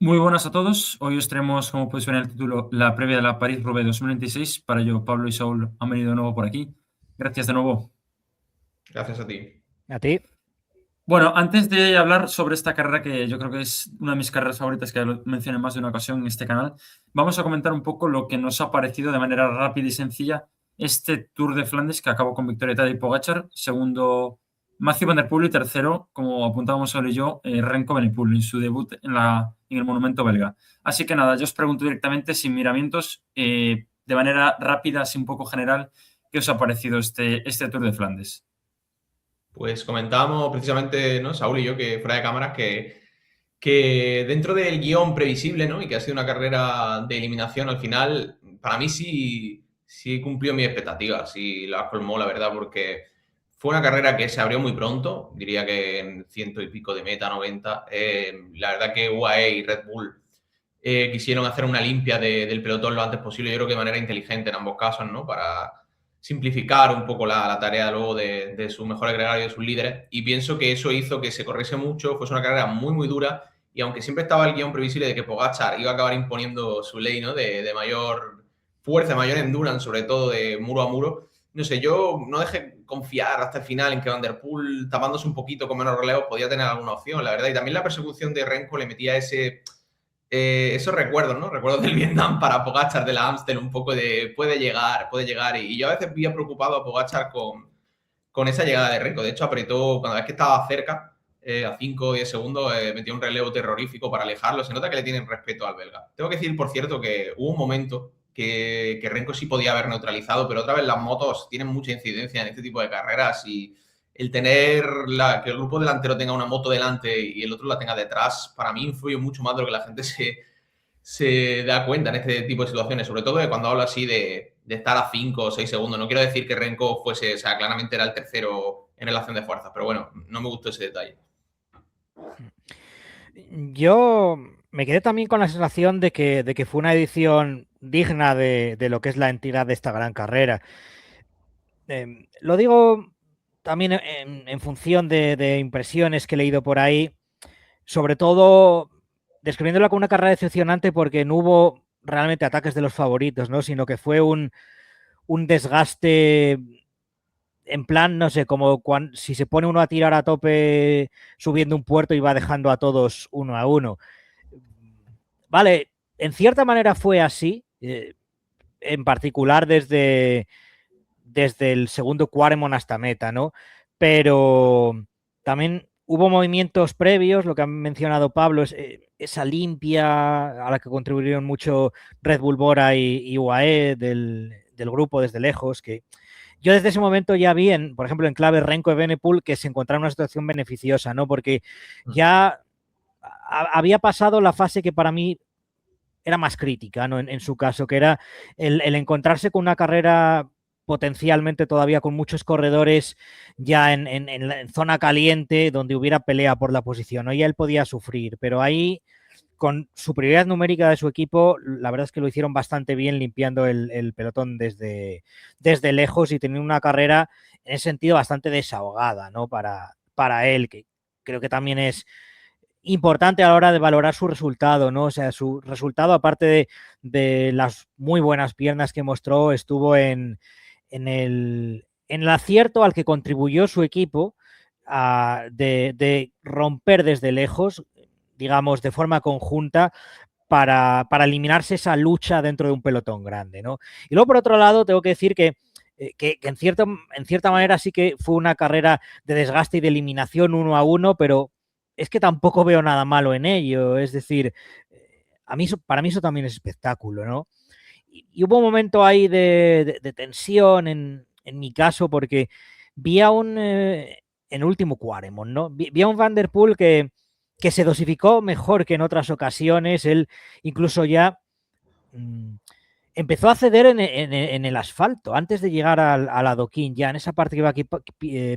Muy buenas a todos. Hoy os traemos, como podéis ver en el título, la previa de la París-Roubaix 2026. Para ello, Pablo y Saúl han venido de nuevo por aquí. Gracias de nuevo. Gracias a ti. A ti. Bueno, antes de hablar sobre esta carrera, que yo creo que es una de mis carreras favoritas, que ya lo mencioné en más de una ocasión en este canal, vamos a comentar un poco lo que nos ha parecido de manera rápida y sencilla este Tour de Flandes, que acabó con victoria de Tadej Pogačar, segundo Mathieu Van Der Poel y tercero, como apuntábamos Saúl y yo, Remco Evenepoel en su debut en el Monumento Belga. Así que nada, yo os pregunto directamente, sin miramientos, de manera rápida, así un poco general, ¿qué os ha parecido este Tour de Flandes? Pues comentábamos precisamente, ¿no? Saúl y yo, que fuera de cámaras, que dentro del guión previsible, ¿no? Y que ha sido una carrera de eliminación al final, para mí sí cumplió mis expectativas, sí las colmó, la verdad, porque fue una carrera que se abrió muy pronto, diría que en ciento y pico de meta, 90. La verdad que UAE y Red Bull quisieron hacer una limpia del pelotón lo antes posible, yo creo que de manera inteligente en ambos casos, ¿no? Para simplificar un poco la tarea luego de su mejor agregado y de sus líderes. Y pienso que eso hizo que se corriese mucho, fuese una carrera muy, muy dura. Y aunque siempre estaba el guión previsible de que Pogačar iba a acabar imponiendo su ley, ¿no? De mayor fuerza, mayor endurance, sobre todo de muro a muro, no sé, yo no dejé confiar hasta el final en que Van Der Poel, tapándose un poquito con menos relevos, podía tener alguna opción, la verdad. Y también la persecución de Renko le metía esos recuerdos, ¿no? Recuerdos del Vietnam para Pogačar de la Amstel, un poco de puede llegar. Y yo a veces veía preocupado a Pogačar con esa llegada de Renko. De hecho, apretó, cuando vez que estaba cerca, a 5 o 10 segundos, metió un relevo terrorífico para alejarlo. Se nota que le tienen respeto al belga. Tengo que decir, por cierto, que hubo un momento que Renko sí podía haber neutralizado, pero otra vez las motos tienen mucha incidencia en este tipo de carreras y el tener que el grupo delantero tenga una moto delante y el otro la tenga detrás, para mí influye mucho más de lo que la gente se da cuenta en este tipo de situaciones, sobre todo cuando hablo así de estar a 5 o 6 segundos. No quiero decir que Renko fuese, o sea, claramente era el tercero en relación de fuerzas, pero bueno, no me gustó ese detalle. Yo me quedé también con la sensación de que fue una edición digna de lo que es la entidad de esta gran carrera. Lo digo también en función de impresiones que he leído por ahí, sobre todo describiéndola como una carrera decepcionante porque no hubo realmente ataques de los favoritos, ¿no? Sino que fue un desgaste en plan, no sé, como si se pone uno a tirar a tope subiendo un puerto y va dejando a todos uno a uno. Vale, en cierta manera fue así, en particular desde el segundo Quaremont hasta meta, ¿no? Pero también hubo movimientos previos, lo que ha mencionado Pablo, es esa limpia a la que contribuyeron mucho Red Bull Bora y UAE del grupo desde lejos, que yo desde ese momento ya vi, por ejemplo, en clave Renko y Evenepoel, que se encontraba en una situación beneficiosa, ¿no? Porque ya había pasado la fase que para mí era más crítica, ¿no? En su caso, que era el encontrarse con una carrera potencialmente todavía con muchos corredores ya en zona caliente donde hubiera pelea por la posición, ¿no? Y él podía sufrir, pero ahí con superioridad numérica de su equipo, la verdad es que lo hicieron bastante bien limpiando el pelotón desde lejos y teniendo una carrera en ese sentido bastante desahogada, ¿no? Para él, que creo que también es importante a la hora de valorar su resultado, ¿no? O sea, su resultado, aparte de las muy buenas piernas que mostró, estuvo en el acierto al que contribuyó su equipo de romper desde lejos, digamos, de forma conjunta, para eliminarse esa lucha dentro de un pelotón grande, ¿no? Y luego, por otro lado, tengo que decir que en cierta manera sí que fue una carrera de desgaste y de eliminación uno a uno, pero es que tampoco veo nada malo en ello. Es decir, para mí eso también es espectáculo, ¿no? Y hubo un momento ahí de tensión en mi caso, porque vi a en último Quaremont, ¿no? Vi a un Van Der Poel que se dosificó mejor que en otras ocasiones. Él incluso ya empezó a ceder en el asfalto antes de llegar al adoquín, ya en esa parte que va aquí,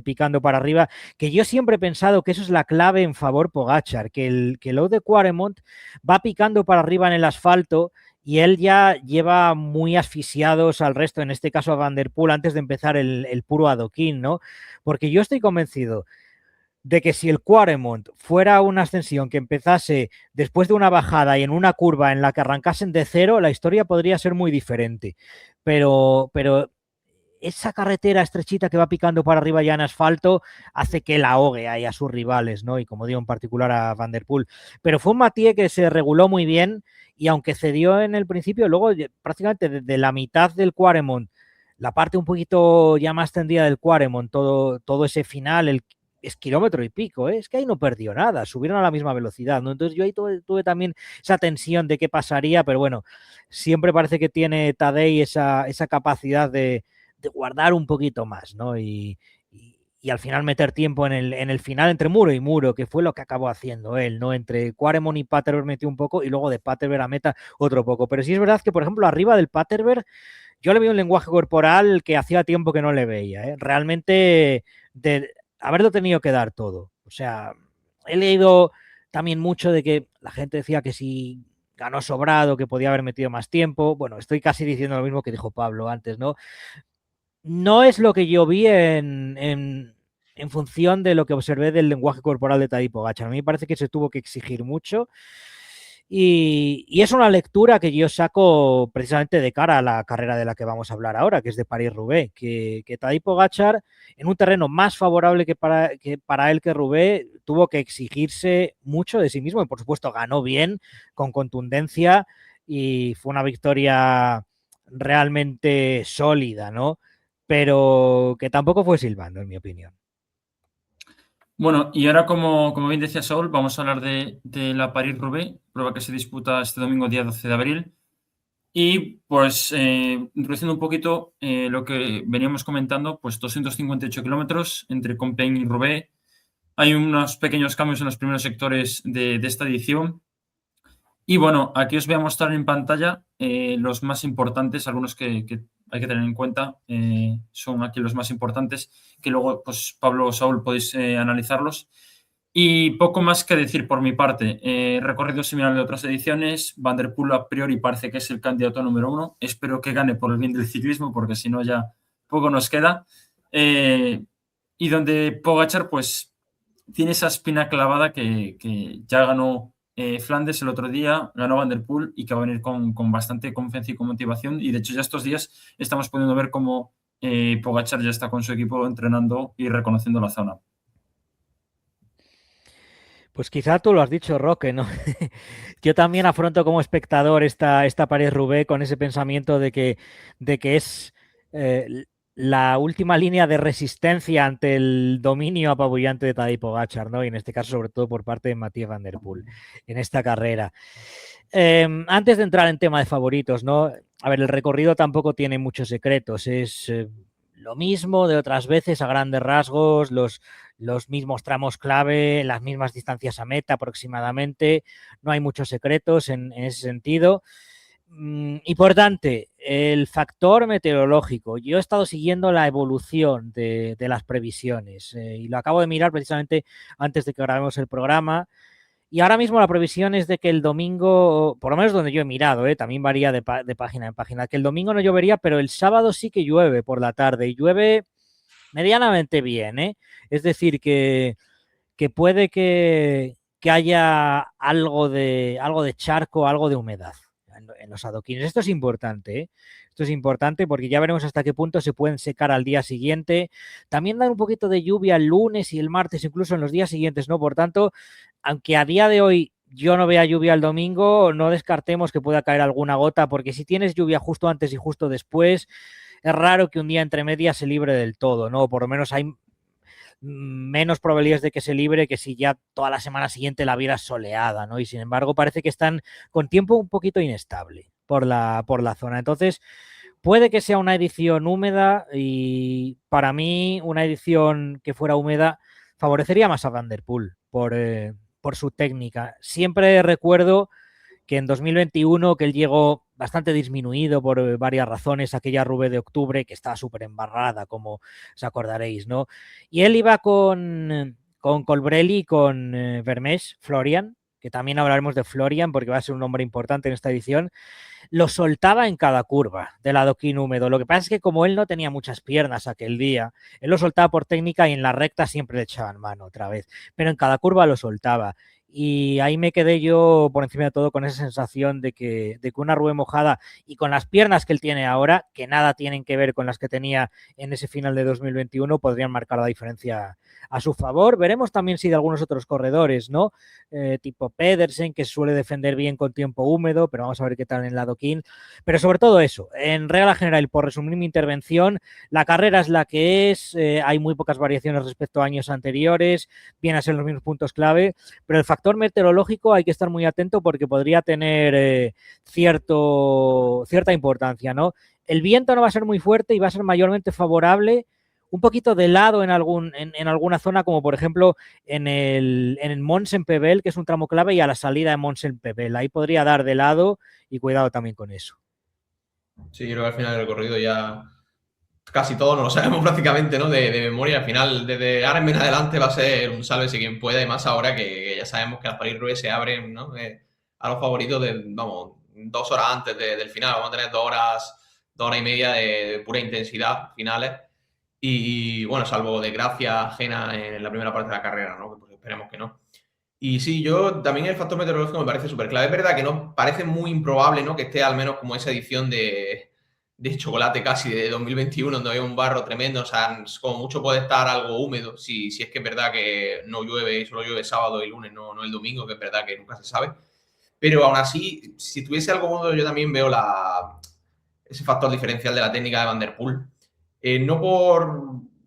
picando para arriba, que yo siempre he pensado que eso es la clave en favor Pogačar, que el de Quaremont va picando para arriba en el asfalto y él ya lleva muy asfixiados al resto, en este caso a Van Der Poel, antes de empezar el puro adoquín, ¿no? Porque yo estoy convencido de que si el Quaremont fuera una ascensión que empezase después de una bajada y en una curva en la que arrancasen de cero, la historia podría ser muy diferente. Pero esa carretera estrechita que va picando para arriba ya en asfalto hace que la ahogue ahí a sus rivales, ¿no? Y como digo, en particular a Van der Poel. Pero fue un Mathieu que se reguló muy bien y aunque cedió en el principio, luego prácticamente desde la mitad del Quaremont, la parte un poquito ya más tendida del Quaremont, todo ese final, es kilómetro y pico, ¿eh? Es que ahí no perdió nada, subieron a la misma velocidad, ¿no? Entonces yo ahí tuve también esa tensión de qué pasaría, pero bueno, siempre parece que tiene Tadej esa capacidad de guardar un poquito más, ¿no? Y al final meter tiempo en el final entre muro y muro, que fue lo que acabó haciendo él, ¿no? Entre Quaremont y Paterberg metió un poco y luego de Paterberg a meta otro poco. Pero sí es verdad que, por ejemplo, arriba del Paterberg yo le vi un lenguaje corporal que hacía tiempo que no le veía, ¿eh? Realmente de haberlo tenido que dar todo. O sea, he leído también mucho de que la gente decía que si ganó sobrado, que podía haber metido más tiempo. Bueno, estoy casi diciendo lo mismo que dijo Pablo antes, ¿no? No es lo que yo vi en función de lo que observé del lenguaje corporal de Tadej Pogačar. A mí me parece que se tuvo que exigir mucho y es una lectura que yo saco precisamente de cara a la carrera de la que vamos a hablar ahora, que es de París-Roubaix, que Tadej Pogačar, en un terreno más favorable que para él que Roubaix, tuvo que exigirse mucho de sí mismo y por supuesto ganó bien, con contundencia y fue una victoria realmente sólida, ¿no? Pero que tampoco fue silbando, en mi opinión. Bueno, y ahora, como bien decía Saúl, vamos a hablar de la París-Roubaix, prueba que se disputa este domingo, día 12 de abril. Y pues, introduciendo un poquito lo que veníamos comentando, pues 258 kilómetros entre Compiègne y Roubaix. Hay unos pequeños cambios en los primeros sectores de esta edición. Y bueno, aquí os voy a mostrar en pantalla los más importantes, algunos que hay que tener en cuenta. Son aquí los más importantes, que luego, pues Pablo o Saúl podéis analizarlos. Y poco más que decir por mi parte. Recorrido similar de otras ediciones. Van der Poel a priori parece que es el candidato número 1. Espero que gane por el bien del ciclismo, porque si no ya poco nos queda. Y donde Pogačar pues tiene esa espina clavada que ya ganó Flandes el otro día, ganó Van der Poel y que va a venir con bastante confianza y con motivación. Y de hecho ya estos días estamos pudiendo ver cómo Pogačar ya está con su equipo entrenando y reconociendo la zona. Pues quizá tú lo has dicho, Roque, ¿no? Yo también afronto como espectador esta París-Roubaix con ese pensamiento de que es la última línea de resistencia ante el dominio apabullante de Tadej Pogačar, ¿no? Y en este caso, sobre todo por parte de Mathieu Van der Poel en esta carrera. Antes de entrar en tema de favoritos, ¿no? A ver, el recorrido tampoco tiene muchos secretos, es lo mismo de otras veces a grandes rasgos, los mismos tramos clave, las mismas distancias a meta aproximadamente, no hay muchos secretos en ese sentido. Importante, el factor meteorológico. Yo he estado siguiendo la evolución de las previsiones y lo acabo de mirar precisamente antes de que grabemos el programa. Y ahora mismo la previsión es de que el domingo, por lo menos donde yo he mirado, también varía de página en página, que el domingo no llovería, pero el sábado sí que llueve por la tarde y llueve medianamente bien, ¿eh? Es decir, que puede que haya algo de charco, algo de humedad en los adoquines. Esto es importante, ¿eh? Esto es importante porque ya veremos hasta qué punto se pueden secar al día siguiente. También dan un poquito de lluvia el lunes y el martes, incluso en los días siguientes, ¿no? Por tanto, aunque a día de hoy yo no vea lluvia el domingo, no descartemos que pueda caer alguna gota, porque si tienes lluvia justo antes y justo después, es raro que un día entre medias se libre del todo, ¿no? Por lo menos hay menos probabilidades de que se libre que si ya toda la semana siguiente la viera soleada, ¿no? Y sin embargo parece que están con tiempo un poquito inestable por la zona. Entonces, puede que sea una edición húmeda y para mí una edición que fuera húmeda favorecería más a Van der Poel por su técnica. Siempre recuerdo que en 2021, que él llegó bastante disminuido por varias razones, aquella Roubaix de octubre que estaba súper embarrada, como os acordaréis, ¿no? Y él iba con Colbrelli y con Vermees, Florian, que también hablaremos de Florian porque va a ser un nombre importante en esta edición, lo soltaba en cada curva del adoquín húmedo. Lo que pasa es que como él no tenía muchas piernas aquel día, él lo soltaba por técnica y en la recta siempre le echaban mano otra vez, pero en cada curva lo soltaba. Y ahí me quedé yo por encima de todo con esa sensación de que una Rubé mojada y con las piernas que él tiene ahora, que nada tienen que ver con las que tenía en ese final de 2021, podrían marcar la diferencia a su favor. Veremos también si de algunos otros corredores, ¿no? Tipo Pedersen, que suele defender bien con tiempo húmedo, pero vamos a ver qué tal en el adoquín. Pero sobre todo eso, en regla general, por resumir mi intervención, la carrera es la que es, hay muy pocas variaciones respecto a años anteriores, vienen a ser los mismos puntos clave, pero el factor meteorológico hay que estar muy atento porque podría tener cierta importancia, ¿no? El viento no va a ser muy fuerte y va a ser mayormente favorable, un poquito de lado en alguna zona, como por ejemplo en el Mons-en-Pébel, que es un tramo clave, y a la salida de Mons-en-Pébel. Ahí podría dar de lado y cuidado también con eso. Sí, yo creo que al final del recorrido ya casi todo nos lo sabemos prácticamente, ¿no? De memoria. Al final, desde ahora en adelante va a ser un sálvese quien pueda, y más ahora que ya sabemos que las París-Roubaix se abren, ¿no? A los favoritos, vamos, 2 horas antes del final. Vamos a tener 2 horas y media de pura intensidad finales. Y bueno, salvo desgracia ajena en la primera parte de la carrera, ¿no? Pues esperemos que no. Y sí, yo también el factor meteorológico me parece súper clave. Es verdad que no parece muy improbable, ¿no? Que esté al menos como esa edición de chocolate casi de 2021, donde hay un barro tremendo. O sea, como mucho puede estar algo húmedo, si es que es verdad que no llueve, solo llueve sábado y lunes, no el domingo, que es verdad que nunca se sabe. Pero aún así, si tuviese algo húmedo, yo también veo ese factor diferencial de la técnica de Van der Poel. No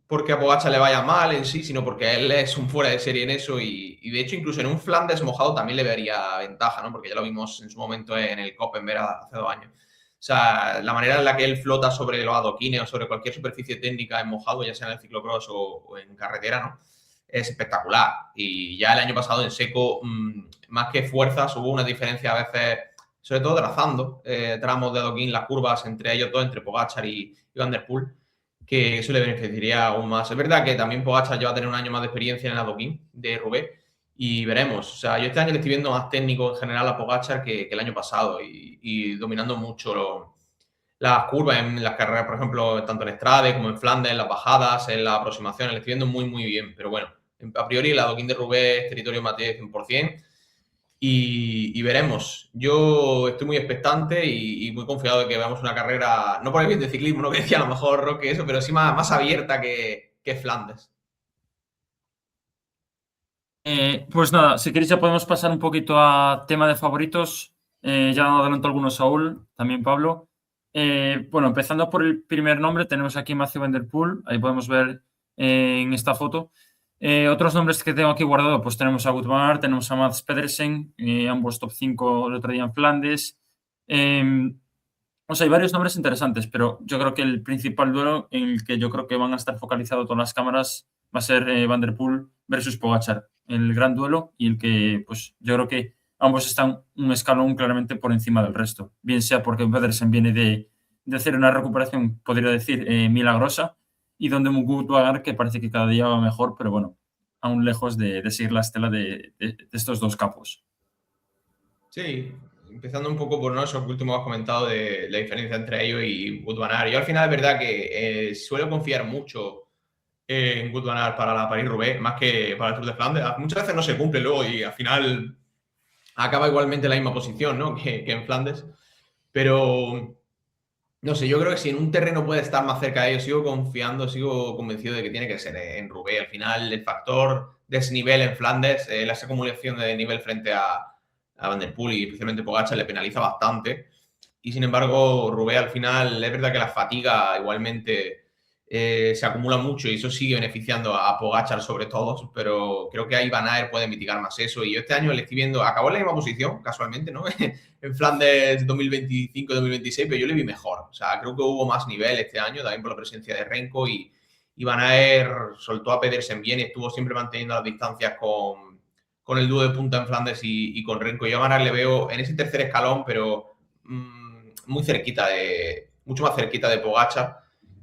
porque a Pogačar le vaya mal en sí, sino porque él es un fuera de serie en eso, y de hecho incluso en un Flandes mojado también le vería ventaja, ¿no? Porque ya lo vimos en su momento en el Koppenberg hace 2 años. O sea, la manera en la que él flota sobre los adoquines o sobre cualquier superficie técnica en mojado, ya sea en el ciclocross o en carretera, ¿no? Es espectacular. Y ya el año pasado en seco, más que fuerzas, hubo una diferencia a veces, sobre todo trazando tramos de adoquín, las curvas entre ellos dos, entre Pogačar y Van der Poel, que eso le beneficiaría aún más. Es verdad que también Pogačar lleva a tener un año más de experiencia en el adoquín de Roubaix, y veremos. O sea, yo este año le estoy viendo más técnico en general a Pogačar que el año pasado, y dominando mucho las curvas en las carreras, por ejemplo, tanto en Strade como en Flandes, en las bajadas, en las aproximaciones, le estoy viendo muy, muy bien. Pero bueno, a priori el adoquín de Roubaix es territorio Mathieu 100%. Y veremos. Yo estoy muy expectante y muy confiado de que veamos una carrera, no por el bien de ciclismo, no que decía a lo mejor Roque eso, pero sí más abierta que Flandes. Pues nada, si queréis ya podemos pasar un poquito a tema de favoritos. Ya adelantó algunos Saúl, también Pablo. Bueno, empezando por el primer nombre, tenemos aquí Mathieu Van der Poel. Ahí podemos ver en esta foto. Otros nombres que tengo aquí guardado, pues tenemos a Wout van Aert, tenemos a Mads Pedersen, ambos top 5 el otro día en Flandes. O sea, hay varios nombres interesantes, pero yo creo que el principal duelo en el que yo creo que van a estar focalizados todas las cámaras va a ser Van der Poel versus Pogačar, el gran duelo, y el que, pues yo creo que ambos están un escalón claramente por encima del resto. Bien sea porque Pedersen viene de hacer una recuperación, podría decir, milagrosa, y donde Wout van Aert, que parece que cada día va mejor, pero bueno, aún lejos de seguir la estela de estos dos capos. Sí, empezando un poco por eso último que has comentado de la diferencia entre ellos y Wout van Aert. Yo al final es verdad que suelo confiar mucho en Wout van Aert para la París-Roubaix, más que para el Tour de Flandes. Muchas veces no se cumple luego y al final acaba igualmente en la misma posición, ¿no? que en Flandes. Pero no sé, yo creo que si en un terreno puede estar más cerca de ellos, sigo convencido de que tiene que ser en Roubaix. Al final, el factor desnivel en Flandes, la acumulación de nivel frente a Van der Poel y especialmente Pogačar le penaliza bastante. Y sin embargo, Roubaix al final, es verdad que la fatiga igualmente se acumula mucho y eso sigue beneficiando a Pogačar sobre todo, pero creo que ahí Van Aert puede mitigar más eso. Y yo este año le estoy viendo, acabó en la misma posición, casualmente, ¿no? En Flandes 2025-2026, pero yo le vi mejor. O sea, creo que hubo más nivel este año, también por la presencia de Renko, y Van Aert soltó a Pedersen bien y estuvo siempre manteniendo las distancias con el dúo de punta en Flandes y con Renko. Yo a Van Aert le veo en ese tercer escalón, pero mucho más cerquita de Pogačar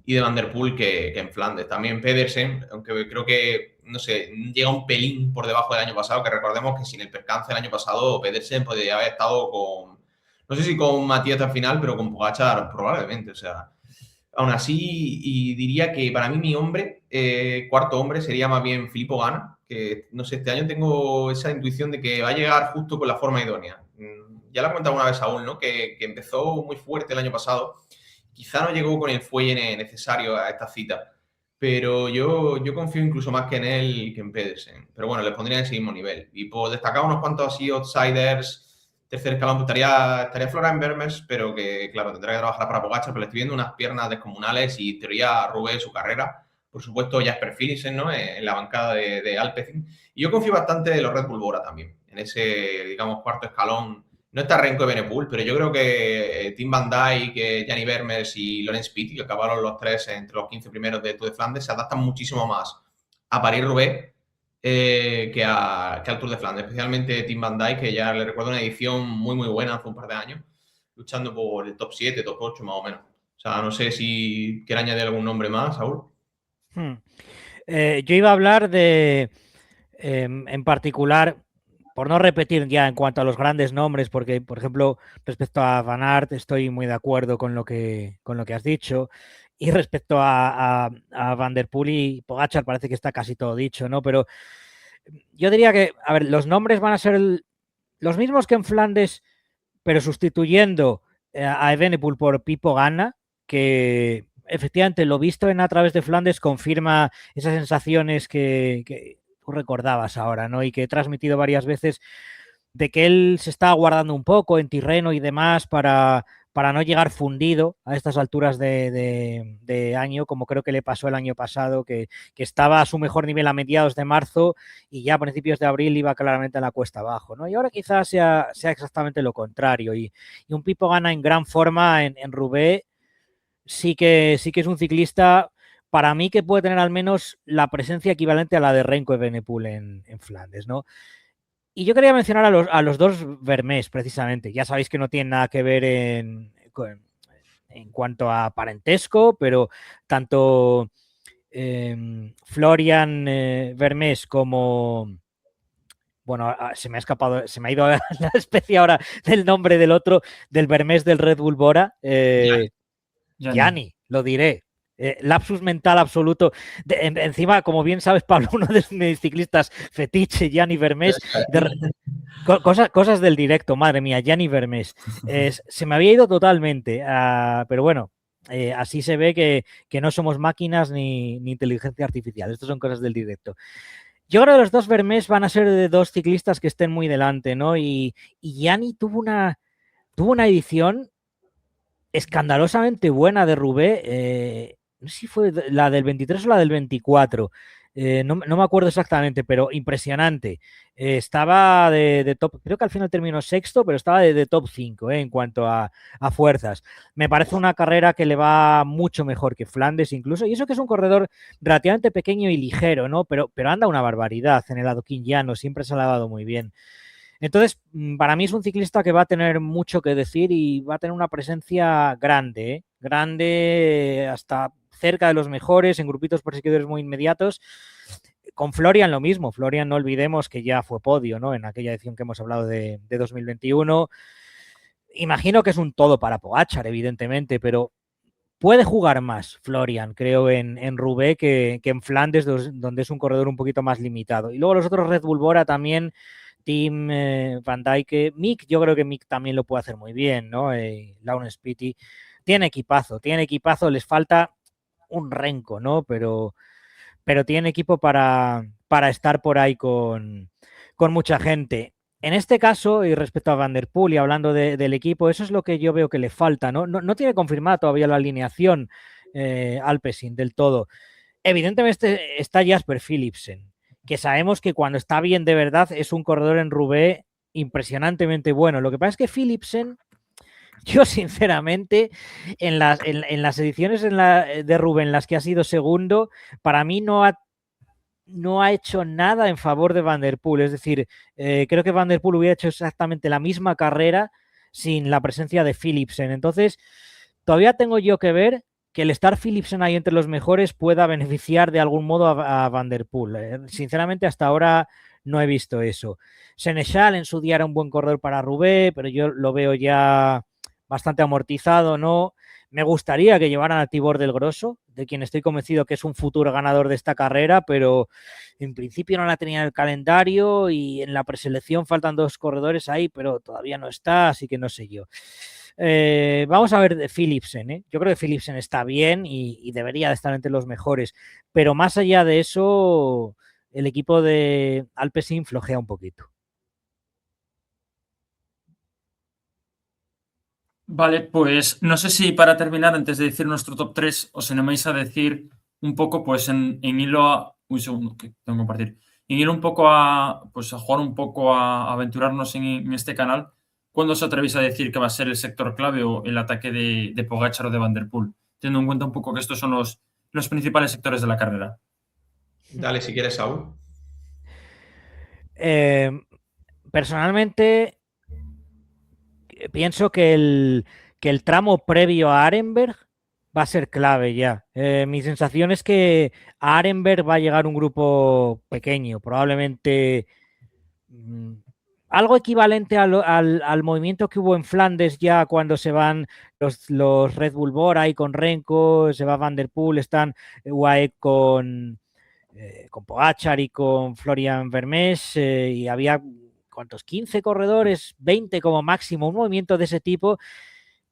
y de Van der Poel que en Flandes. También Pedersen, aunque creo que no sé, llega un pelín por debajo del año pasado, que recordemos que sin el percance del año pasado Pedersen podría haber estado con, no sé si con Matías al final, pero con Pogačar probablemente, o sea, aún así, y diría que para mí mi hombre, cuarto hombre, sería más bien Filippo Ganna, que no sé, este año tengo esa intuición de que va a llegar justo con la forma idónea. Ya lo he comentado una vez Saúl, ¿no? Que empezó muy fuerte el año pasado, quizá no llegó con el fuelle necesario a esta cita, pero yo confío incluso más que en él que en Pedersen. Pero bueno, les pondría en ese mismo nivel. Y por destacar unos cuantos así outsiders, tercer escalón, pues estaría Florian Vermes, pero que, claro, tendrá que trabajar para Pogačar, pero le estoy viendo unas piernas descomunales y en teoría Rubé su carrera. Por supuesto, Jasper Philipsen, ¿no? En la bancada de Alpecin. Y yo confío bastante en los Red Bull Bora también, en ese, digamos, cuarto escalón. No está Renko de Benepool, pero yo creo que Tim Van Dijk, Gianni Vermeers y Laurens Pitti, que acabaron los tres entre los 15 primeros de Tour de Flandes, se adaptan muchísimo más a París-Roubaix que al Tour de Flandes, especialmente Tim Van Dijk, que ya le recuerdo una edición muy, muy buena hace un par de años, luchando por el top 7, top 8 más o menos. O sea, no sé si quiere añadir algún nombre más, Saúl. Yo iba a hablar de, en particular, por no repetir ya en cuanto a los grandes nombres, porque, por ejemplo, respecto a Van Aert estoy muy de acuerdo con lo que has dicho, y respecto a Van der Poel y Pogačar parece que está casi todo dicho, ¿no? Pero yo diría que, a ver, los nombres van a ser los mismos que en Flandes, pero sustituyendo a Evenepoel por Pipo Ganna, que efectivamente lo visto en A través de Flandes confirma esas sensaciones que tú recordabas ahora, ¿no? Y que he transmitido varias veces de que él se está guardando un poco en Tirreno y demás para no llegar fundido a estas alturas de año, como creo que le pasó el año pasado, que estaba a su mejor nivel a mediados de marzo y ya a principios de abril iba claramente en la cuesta abajo, ¿no? Y ahora quizás sea exactamente lo contrario. Y un Pipo Ganna en gran forma en Roubaix sí que es un ciclista para mí que puede tener al menos la presencia equivalente a la de Renko Evenepoel en Flandes, ¿no? Y yo quería mencionar a los dos Vermés, precisamente. Ya sabéis que no tienen nada que ver en cuanto a parentesco, pero tanto Florian Vermés como... Bueno, se me ha escapado, se me ha ido la especie ahora del nombre del otro, del Vermés del Red Bull Bora. Gianni, lo diré. Lapsus mental absoluto. Encima, como bien sabes, Pablo, uno de mis ciclistas fetiche, Gianni Vermés. Cosas del directo, madre mía, Gianni Vermés. Se me había ido totalmente, pero bueno, así se ve que no somos máquinas ni inteligencia artificial. Estas son cosas del directo. Yo creo que los dos Vermés van a ser de dos ciclistas que estén muy delante, ¿no? Y Gianni tuvo una edición escandalosamente buena de Roubaix, no sé si fue la del 23 o la del 24, no me acuerdo exactamente, pero impresionante. Estaba de top, creo que al final terminó sexto, pero estaba de top 5 en cuanto a fuerzas. Me parece una carrera que le va mucho mejor que Flandes incluso, y eso que es un corredor relativamente pequeño y ligero, ¿no? Pero anda una barbaridad en el adoquín llano, siempre se le ha dado muy bien. Entonces, para mí es un ciclista que va a tener mucho que decir y va a tener una presencia grande, grande hasta cerca de los mejores, en grupitos perseguidores muy inmediatos. Con Florian lo mismo. Florian, no olvidemos que ya fue podio, ¿no? En aquella edición que hemos hablado de 2021. Imagino que es un todo para Pogačar, evidentemente, pero puede jugar más Florian, creo, en Roubaix que en Flandes, donde es un corredor un poquito más limitado. Y luego los otros Red Bull Bora también, Tim Van Dijk, Mick, yo creo que Mick también lo puede hacer muy bien, ¿no? Laurens Pitti tiene equipazo, les falta un Renko, ¿no? Pero tiene equipo para estar por ahí con mucha gente. En este caso, y respecto a Van der Poel y hablando del equipo, eso es lo que yo veo que le falta, ¿no? No tiene confirmada todavía la alineación Alpecin del todo. Evidentemente está Jasper Philipsen, que sabemos que cuando está bien de verdad es un corredor en Roubaix impresionantemente bueno. Lo que pasa es que Philipsen, yo sinceramente, en las ediciones de Roubaix en las que ha sido segundo, para mí no ha hecho nada en favor de Van der Poel. Es decir, creo que Van der Poel hubiera hecho exactamente la misma carrera sin la presencia de Philipsen. Entonces, todavía tengo yo que ver que el estar Philipsen ahí entre los mejores pueda beneficiar de algún modo a Van der Poel. Sinceramente, hasta ahora no he visto eso. Senechal en su día era un buen corredor para Roubaix, pero yo lo veo ya bastante amortizado, ¿no? Me gustaría que llevaran a Tibor del Grosso, de quien estoy convencido que es un futuro ganador de esta carrera, pero en principio no la tenía en el calendario y en la preselección faltan 2 corredores ahí, pero todavía no está, así que no sé yo. Vamos a ver de Philipsen, ¿eh? Yo creo que Philipsen está bien y debería de estar entre los mejores, pero más allá de eso, el equipo de Alpecin flojea un poquito. Vale, pues no sé si para terminar, antes de decir nuestro top 3, os animáis a decir un poco, pues en hilo a... Un segundo, que tengo que compartir. En hilo un poco a, pues a jugar un poco a aventurarnos en este canal. ¿Cuándo os atrevéis a decir que va a ser el sector clave o el ataque de Pogačar o de Van der Poel? Teniendo en cuenta un poco que estos son los principales sectores de la carrera. Dale, si quieres, Saúl. Personalmente, pienso que el tramo previo a Arenberg va a ser clave ya. Mi sensación es que a Arenberg va a llegar un grupo pequeño, probablemente algo equivalente al movimiento que hubo en Flandes ya cuando se van los Red Bull Bora y con Renko, se va Van der Poel, están UAE con Pogačar y con Florian Vermees y había ¿cuántos? 15 corredores, 20 como máximo, un movimiento de ese tipo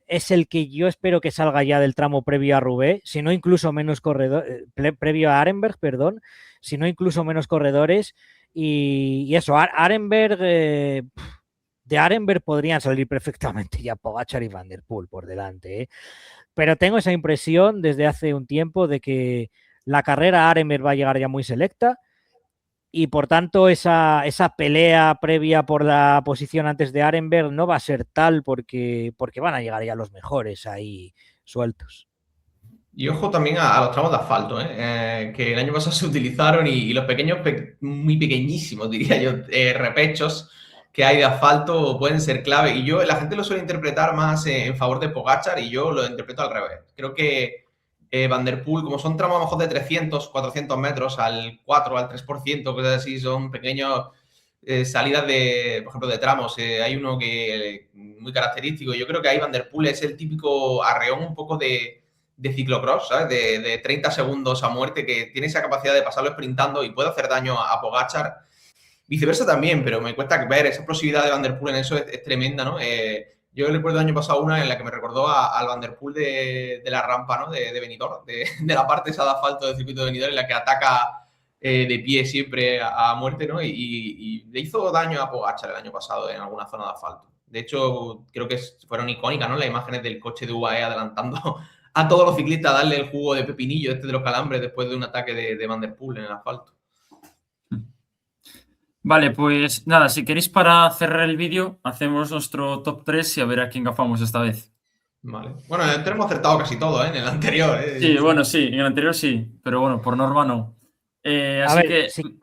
es el que yo espero que salga ya del tramo previo a Roubaix, si no incluso menos corredores, previo a Arenberg, perdón, si no incluso menos corredores y eso, Arenberg, de Arenberg podrían salir perfectamente ya Pogačar y Van der Poel por delante, ¿eh? Pero tengo esa impresión desde hace un tiempo de que la carrera Arenberg va a llegar ya muy selecta y por tanto esa pelea previa por la posición antes de Arenberg no va a ser tal porque van a llegar ya los mejores ahí sueltos. Y ojo también a los tramos de asfalto, que el año pasado se utilizaron y los pequeños, muy pequeñísimos, diría yo, repechos que hay de asfalto pueden ser clave. Y la gente lo suele interpretar más en favor de Pogačar y yo lo interpreto al revés. Creo que Van der Poel, como son tramos a lo mejor de 300, 400 metros al 4, al 3%, cosas así, son pequeños salidas de, por ejemplo, de tramos. Hay uno que muy característico. Yo creo que ahí Van der Poel es el típico arreón un poco de ciclocross, ¿sabes? De 30 segundos a muerte, que tiene esa capacidad de pasarlo sprintando y puede hacer daño a Pogačar. Viceversa también, pero me cuesta ver esa explosividad de Van der Poel en eso es tremenda, ¿no? Yo recuerdo el año pasado una en la que me recordó al Van der Poel de la rampa, ¿no? De Benidorm, de la parte esa de asfalto del circuito de Benidorm en la que ataca de pie siempre a muerte, ¿no? Y le hizo daño a Pogačar el año pasado en alguna zona de asfalto. De hecho, creo que fueron icónicas, ¿no? Las imágenes del coche de UAE adelantando a todos los ciclistas a darle el jugo de pepinillo de los calambres después de un ataque de Van der Poel en el asfalto. Vale, pues nada, si queréis para cerrar el vídeo, hacemos nuestro top 3 y a ver a quién gafamos esta vez. Vale. Bueno, tenemos acertado casi todo, en el anterior. Sí, bueno, sí, en el anterior sí, pero bueno, por norma no. A ver, sí.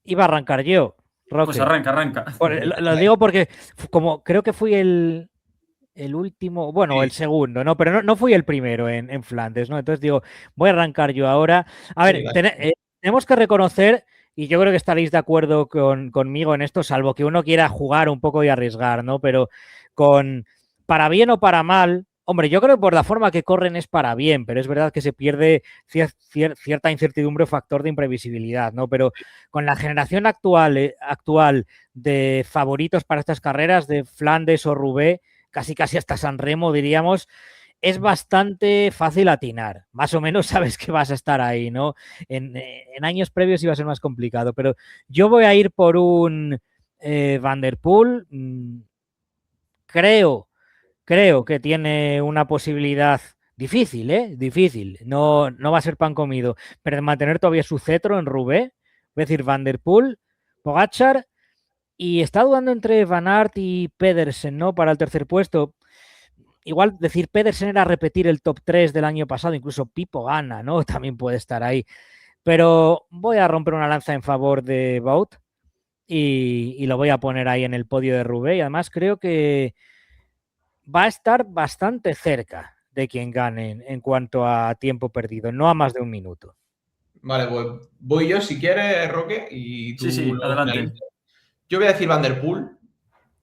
Iba a arrancar yo, Roque. Pues arranca. Lo digo porque como creo que fui el último, bueno, sí, el segundo, ¿no? Pero no fui el primero en Flandes, ¿no? Entonces digo, voy a arrancar yo ahora. A ver, sí, tenemos que reconocer, y yo creo que estaréis de acuerdo conmigo en esto, salvo que uno quiera jugar un poco y arriesgar, ¿no? Pero para bien o para mal, hombre, yo creo que por la forma que corren es para bien, pero es verdad que se pierde cierta incertidumbre o factor de imprevisibilidad, ¿no? Pero con la generación actual de favoritos para estas carreras, de Flandes o Roubaix, casi hasta San Remo, diríamos, es bastante fácil atinar. Más o menos sabes que vas a estar ahí, ¿no? En años previos iba a ser más complicado, pero yo voy a ir por un Van der Poel. Creo que tiene una posibilidad difícil, difícil. No va a ser pan comido, pero de mantener todavía su cetro en Roubaix. Voy a decir Van der Poel, Pogačar, y está dudando entre Van Aert y Pedersen, ¿no? Para el tercer puesto. Igual decir Pedersen era repetir el top 3 del año pasado, incluso Pipo gana, ¿no? También puede estar ahí. Pero voy a romper una lanza en favor de Wout y lo voy a poner ahí en el podio de Roubaix. Y además creo que va a estar bastante cerca de quien gane en cuanto a tiempo perdido, no a más de un minuto. Vale, pues voy yo si quieres, Roque, y tú Sí, luego adelante. finalizas. Yo voy a decir Van der Poel.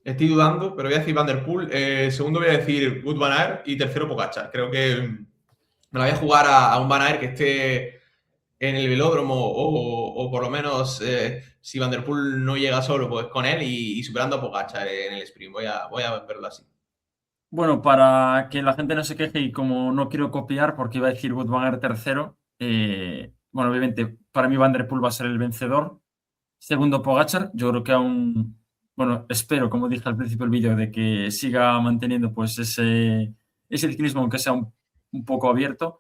Estoy dudando, pero voy a decir Van der Poel. Segundo voy a decir Wout van Aert y tercero Pogačar. Creo que me la voy a jugar a un Van Aert que esté en el velódromo o por lo menos si Van der Poel no llega solo, pues con él y superando a Pogačar en el sprint. Voy a verlo así. Bueno, para que la gente no se queje y como no quiero copiar porque iba a decir Wout van Aert tercero, bueno, obviamente para mí Van der Poel va a ser el vencedor. Segundo Pogačar, yo creo que aún, bueno, espero, como dije al principio del vídeo, de que siga manteniendo pues ese ciclismo, aunque sea un poco abierto.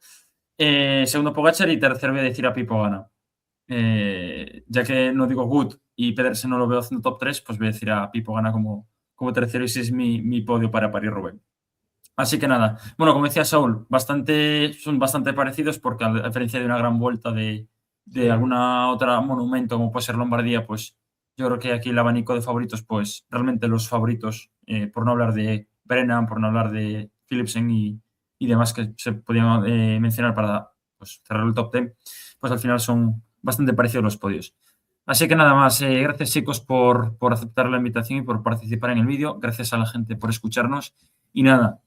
Segundo Pogačar y tercero voy a decir a Pipo Gana. Ya que no digo Wout y Pedersen no lo veo haciendo top 3, pues voy a decir a Pipo Gana como tercero y ese es mi podio para París-Roubaix. Así que nada, bueno, como decía Saúl, son bastante parecidos porque a diferencia de una gran vuelta de alguna otra monumento como puede ser Lombardía, pues yo creo que aquí el abanico de favoritos, pues realmente los favoritos, por no hablar de Brennan, por no hablar de Philipsen y demás que se podían mencionar para pues, cerrar el top 10, pues al final son bastante parecidos los podios. Así que nada más, gracias chicos por aceptar la invitación y por participar en el vídeo, gracias a la gente por escucharnos y nada,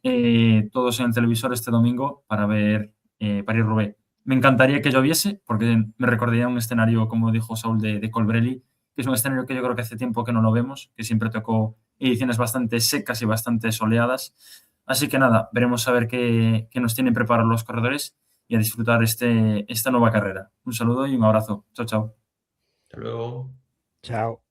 todos en el televisor este domingo para ver París-Roubaix. Me encantaría que lloviese porque me recordaría un escenario, como dijo Saúl, de Colbrelli, que es un escenario que yo creo que hace tiempo que no lo vemos, que siempre tocó ediciones bastante secas y bastante soleadas. Así que nada, veremos a ver qué nos tienen preparados los corredores y a disfrutar esta nueva carrera. Un saludo y un abrazo. Chao, chao. Hasta luego. Chao.